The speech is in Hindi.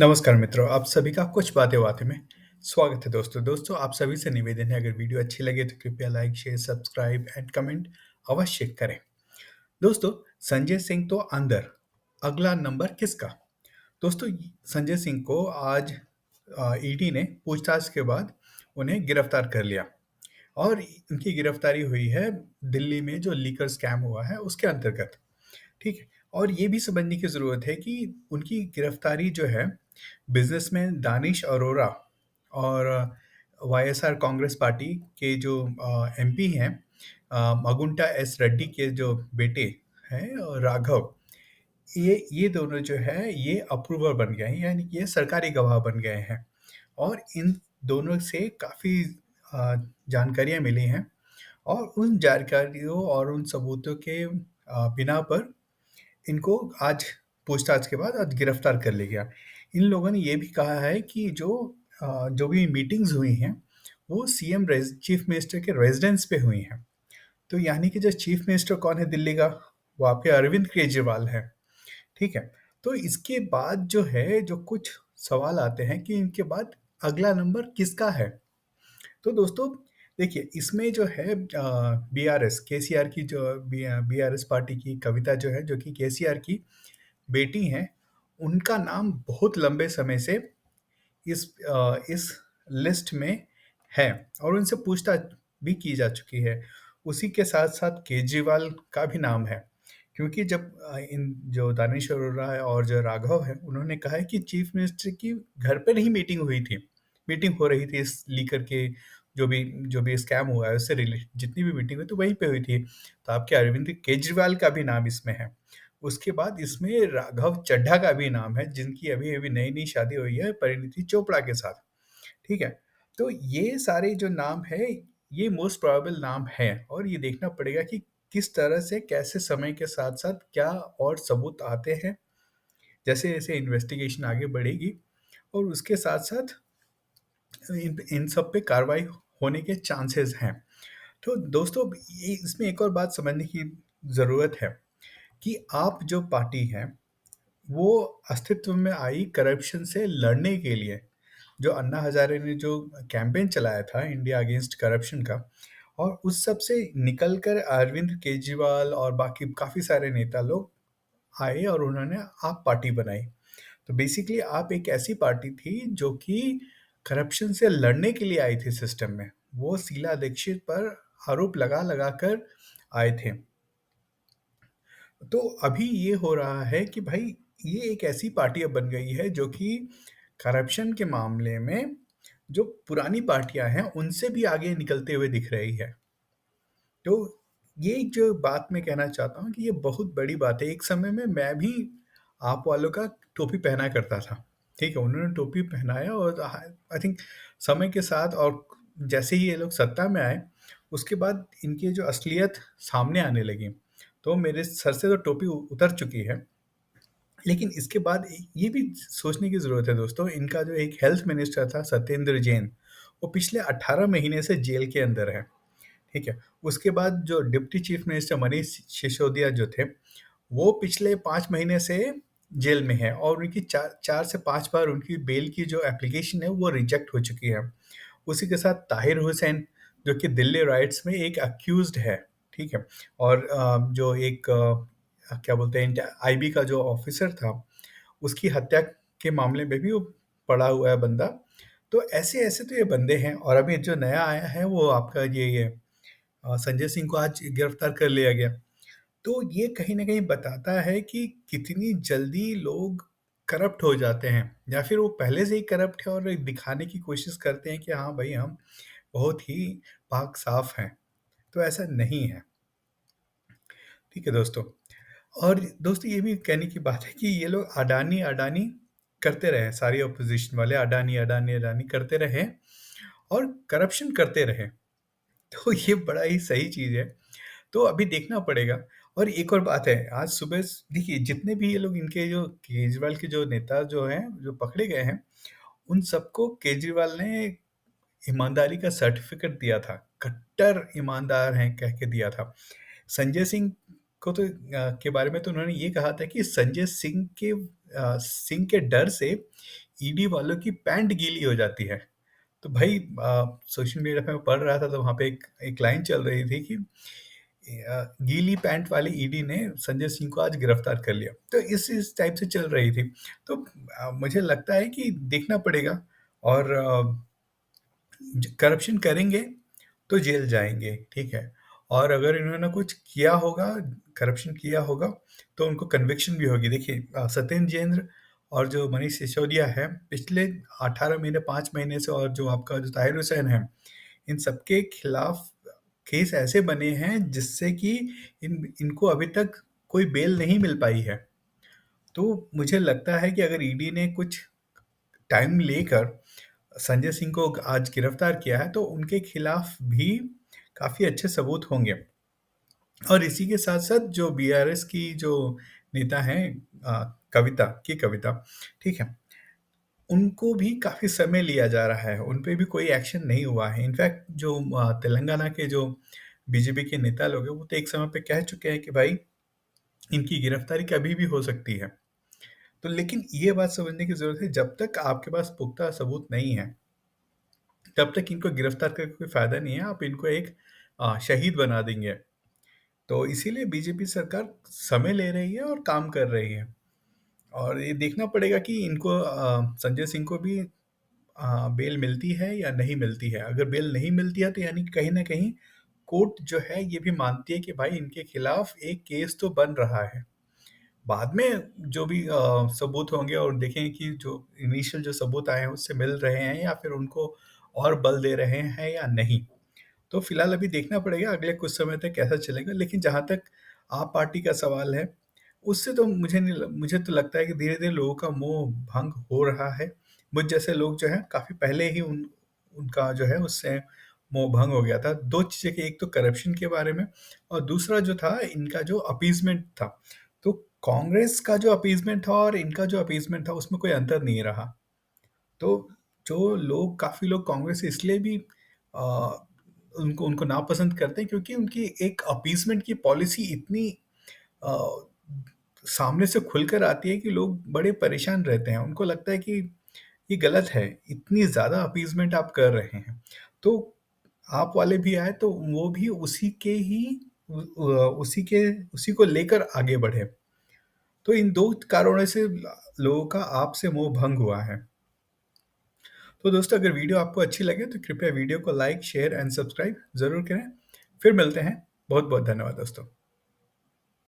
नमस्कार मित्रों, आप सभी का कुछ बातें बातें में स्वागत है दोस्तों। आप सभी से निवेदन है अगर वीडियो अच्छी लगे तो कृपया like, share, subscribe and comment अवश्य करें। दोस्तों, संजय सिंह तो अंदर, अगला नंबर किसका? दोस्तों, संजय सिंह को आज ईडी ने पूछताछ के बाद उन्हें गिरफ्तार कर लिया और इनकी गिरफ्तारी हुई है दिल्ली में जो लीकर स्कैम हुआ है उसके अंतर्गत। ठीक है। और ये भी समझने की ज़रूरत है कि उनकी गिरफ्तारी जो है बिजनेसमैन दानिश अरोरा और वाईएसआर कांग्रेस पार्टी के जो एमपी हैं, मगुंटा एस रेड्डी के जो बेटे हैं राघव, ये दोनों जो है ये अप्रूवर बन गए हैं, यानी कि ये सरकारी गवाह बन गए हैं। और इन दोनों से काफ़ी जानकारियाँ मिली हैं और उन जानकारियों और उन सबूतों के बिना पर इनको आज पूछताछ के बाद आज गिरफ्तार कर लिया गया। इन लोगों ने ये भी कहा है कि जो भी मीटिंग्स हुई हैं, वो सीएम चीफ मिनिस्टर के रेज़िडेंस पे हुई हैं। तो यानी कि जो चीफ मिनिस्टर कौन है दिल्ली का? वो आपके अरविंद केजरीवाल हैं, ठीक है? तो इसके बाद जो है, जो कुछ सवाल आते हैं कि इनके बाद अगला नंबर किसका है? तो दोस्तों देखिए, इसमें जो है बीआरएस केसीआर की जो बीआरएस पार्टी की कविता जो है, जो कि केसीआर की बेटी हैं, उनका नाम बहुत लंबे समय से इस लिस्ट में है और उनसे पूछताछ भी की जा चुकी है। उसी के साथ-साथ केजरीवाल का भी नाम है, क्योंकि जब इन जो दानिश अरोरा है और जो राघव है, उन्होंने कहा है कि चीफ मिनिस्टर की घर पर ही मीटिंग हुई थी। मीटिंग हो रही थी इस लीकर के जो भी स्कैम हुआ है उससे रिलेटेड जितनी भी मीटिंग हुई थी वहीं पे हुई थी। तो आपके अरविंद केजरीवाल का भी नाम इसमें है। उसके बाद इसमें राघव चड्ढा का भी नाम है, जिनकी अभी-अभी नई-नई शादी हुई है परिणीति चोपड़ा के साथ, ठीक है? तो ये सारे जो नाम हैं, ये मोस्ट प्रोबेबल नाम हैं और ये देखना पड़ेगा कि किस तरह से, कैसे समय के साथ-साथ क्या और सबूत आते हैं, जैसे-जैसे इन्वेस्टिगेशन आगे बढ़ेगी और उसके साथ-साथ इन इन सब पे कार्रवाई होने के चांसेस हैं। तो दोस्तों, ये इसमें एक और बात समझने की ज़रूरत है कि आप जो पार्टी है, वो अस्तित्व में आई करप्शन से लड़ने के लिए, जो अन्ना हज़ारे ने जो कैंपेन चलाया था इंडिया अगेंस्ट करप्शन का, और उस सब से निकल कर अरविंद केजरीवाल और बाकी काफ़ी सारे नेता लोग आए और उन्होंने आप पार्टी बनाई। तो बेसिकली आप एक ऐसी पार्टी थी जो कि करप्शन से लड़ने के लिए आई थी सिस्टम में। वो शीला दीक्षित पर आरोप लगा-लगा कर आए थे। तो अभी ये हो रहा है कि भाई, ये एक ऐसी पार्टी अब बन गई है जो कि करप्शन के मामले में जो पुरानी पार्टियां हैं उनसे भी आगे निकलते हुए दिख रही है। तो ये जो बात मैं कहना चाहता हूँ कि ये बहुत बड़ी बात है। एक समय में मैं भी आप वालों का टोपी पहना करता था, ठीक है? उन्होंने टोपी पहनाया और आई थिंक समय के साथ और जैसे ही ये लोग सत्ता में आए, उसके बाद इनकी जो असलियत सामने आने लगी, तो मेरे सर से तो टोपी उतर चुकी है। लेकिन इसके बाद ये भी सोचने की ज़रूरत है दोस्तों, इनका जो एक हेल्थ मिनिस्टर था सत्येंद्र जैन, वो पिछले 18 महीने से जेल के अंदर है। ठीक है? उसके बाद जो deputy chief minister Manish Sisodia जो थे, वो पिछले 5 महीने से जेल में हैं और उनकी 4 से 5 बार उनकी बेल की जो एप्लीकेशन है, वो रिजेक्ट हो चुकी है। उसी के साथ ताहिर हुसैन, जो कि दिल्ली राइट्स में एक अक्यूज़्ड है, ठीक है? और जो एक क्या बोलते हैं, आईबी का जो ऑफिसर था, उसकी हत्या के मामले में भी वो पड़ा हुआ है बंदा। तो ऐसे-ऐसे तो ये बंदे हैं और अभी जो नया आया है, वो आपका ये संजय सिंह को आज गिरफ्तार कर लिया गया। तो ये कहीं न कहीं बताता है कि कितनी जल्दी लोग करप्ट हो जाते हैं या फिर वो पहले से ही करप्ट है और दिखाने की कोशिश करते हैं कि हाँ भाई, हम बहुत ही पाक साफ हैं। तो ऐसा नहीं है। ठीक है दोस्तों। और दोस्तों, ये भी कहने की बात है कि ये लोग अडानी-अडानी करते रहे, सारी ऑपोज़िशन वाले अडानी, अडानी, अडानी करते रहे और करप्शन करते रहे। तो ये बड़ा ही सही चीज़ है। तो अभी देखना पड़ेगा। और एक और बात है, आज सुबह देखिए, जितने भी ये लोग, इनके जो केजरीवाल के जो नेता जो हैं, जो पकड़े गए हैं, उन सबको केजरीवाल ने ईमानदारी का सर्टिफ़िकेट दिया था। कट्टर ईमानदार हैं कह के दिया था। संजय सिंह को तो के बारे में तो उन्होंने ये कहा था कि संजय सिंह के डर से ईडी वालों की पैंट गीली हो जाती है। तो भाई सोशल मीडिया पे मैं पढ़ रहा था तो वहाँ पे एक एक लाइन चल रही थी कि गीली पैंट वाली ईडी ने संजय सिंह को आज गिरफ्तार कर लिया। तो इस टाइप से चल रही थी। तो मुझे लगता है कि देखना पड़ेगा और करप्शन करेंगे तो जेल जाएँगे, ठीक है? और अगर इन्होंने कुछ किया होगा, करप्शन किया होगा, तो उनको कन्विक्शन भी होगी। देखिए सत्येंद्र जैन और जो मनीष सिसोदिया है, पिछले 18 महीने, 5 महीने से और जो आपका जो ताहिर हुसैन है, इन सबके खिलाफ केस ऐसे बने हैं जिससे कि इनको अभी तक कोई बेल नहीं मिल पाई है। तो मुझे लगता है कि अगर ईडी ने कुछ टाइम लेकर संजय सिंह को आज गिरफ्तार किया है, तो उनके खिलाफ भी काफ़ी अच्छे सबूत होंगे। और इसी के साथ-साथ जो बीआरएस की जो नेता हैं कविता, ठीक है? उनको भी काफ़ी समय लिया जा रहा है, उन पे भी कोई एक्शन नहीं हुआ है। इनफैक्ट जो तेलंगाना के जो बीजेपी के नेता लोग हैं, वो तो एक समय पे कह चुके हैं कि भाई इनकी गिरफ्तारी कभी भी हो सकती है। तो लेकिन ये बात समझने की ज़रूरत है, जब तक आपके पास पुख्ता सबूत नहीं है, तब तक इनको गिरफ्तार करके कोई फ़ायदा नहीं है, आप इनको एक शहीद बना देंगे। तो इसीलिए बीजेपी सरकार समय ले रही है और काम कर रही है। और ये देखना पड़ेगा कि इनको संजय सिंह को भी बेल मिलती है या नहीं मिलती है। अगर बेल नहीं मिलती है तो यानी कहीं न कहीं कोर्ट जो है ये भी मानती है कि भाई इनके खिलाफ एक केस तो बन रहा है। बाद में जो भी सबूत होंगे और देखेंगे कि जो इनिशियल जो सबूत आए हैं उससे मिल रहे हैं या फिर उनको और बल दे रहे हैं या नहीं। तो फिलहाल अभी देखना पड़ेगा अगले कुछ समय तक कैसा चलेगा। लेकिन जहाँ तक आप पार्टी का सवाल है, उससे तो मुझे तो लगता है कि धीरे-धीरे लोगों का मोह भंग हो रहा है। मुझ जैसे लोग जो हैं काफ़ी पहले ही उनका जो है उससे मोह भंग हो गया था। 2 चीज़ें कि एक तो करप्शन के बारे में और दूसरा जो था इनका जो अपीज़मेंट था। तो कांग्रेस का जो अपीज़मेंट था और इनका जो अपीज़मेंट था उसमें कोई अंतर नहीं रहा। तो जो लोग काफ़ी लोग कांग्रेस इसलिए भी अ, उनको उनको नापसंद करते हैं क्योंकि उनकी एक अपीसमेंट की पॉलिसी इतनी अ, सामने से खुलकर आती है कि लोग बड़े परेशान रहते हैं। उनको लगता है कि ये गलत है, इतनी ज़्यादा अपीसमेंट आप कर रहे हैं। तो आप वाले भी आए तो वो भी उसी के ही उसी को लेकर आगे बढ़े। तो इन 2 कारणों से लोगों का आपसे मोह भंग हुआ है। तो दोस्तों अगर वीडियो आपको अच्छी लगे तो कृपया वीडियो को लाइक, शेयर एंड सब्सक्राइब ज़रूर करें। फिर मिलते हैं। बहुत-बहुत धन्यवाद दोस्तों।